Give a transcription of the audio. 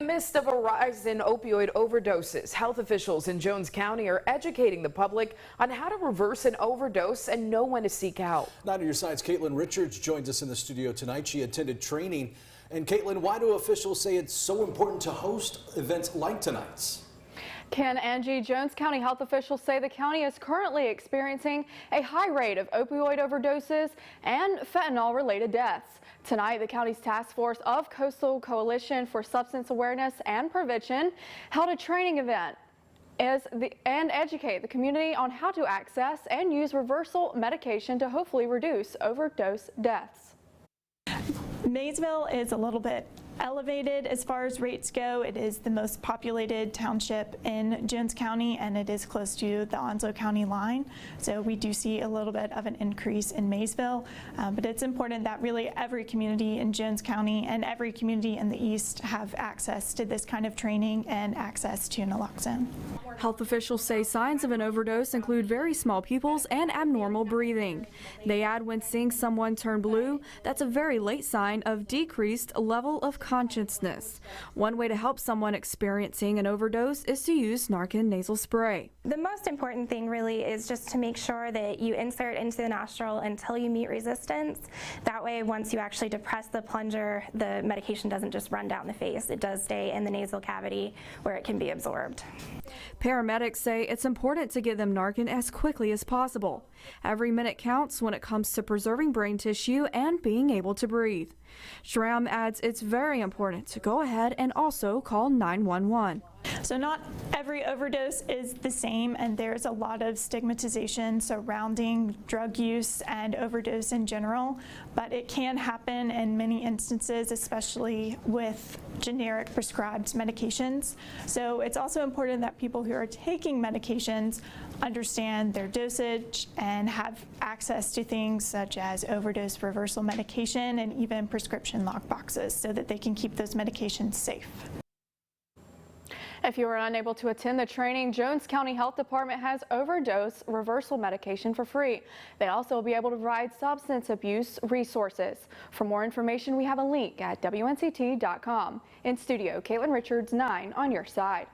In the midst of a rise in opioid overdoses, health officials in Jones County are educating the public on how to reverse an overdose and know when to seek help. 9 on your side's Caitlin Richards joins us in the studio tonight. She attended training. And Caitlin, why do officials say it's so important to host events like tonight's? Ken, Angie, Jones County health officials say the county is currently experiencing a high rate of opioid overdoses and fentanyl-related deaths. Tonight, the county's task force of Coastal Coalition for Substance Awareness and Prevention held a training event and educate the community on how to access and use reversal medication to hopefully reduce overdose deaths. Maysville is a little bit elevated as far as rates go. It is the most populated township in Jones County, and it is close to the Onslow County line. So we do see a little bit of an increase in Maysville, but it's important that really every community in Jones County and every community in the east have access to this kind of training and access to naloxone. Health officials say signs of an overdose include very small pupils and abnormal breathing. They add when seeing someone turn blue, that's a very late sign of decreased level of consciousness. One way to help someone experiencing an overdose is to use Narcan nasal spray. The most important thing really is just to make sure that you insert into the nostril until you meet resistance. That way, once you actually depress the plunger, the medication doesn't just run down the face. It does stay in the nasal cavity where it can be absorbed. Paramedics say it's important to get them Narcan as quickly as possible. Every minute counts when it comes to preserving brain tissue and being able to breathe. Schramm adds it's very important to go ahead and also call 911. So not every overdose is the same, and there's a lot of stigmatization surrounding drug use and overdose in general, but it can happen in many instances, especially with generic prescribed medications. So it's also important that people who are taking medications understand their dosage and have access to things such as overdose reversal medication and even prescription lock boxes so that they can keep those medications safe. If you are unable to attend the training, Jones County Health Department has overdose reversal medication for free. They also will be able to provide substance abuse resources. For more information, we have a link at WNCT.com. In studio, Caitlin Richards, 9 on your side.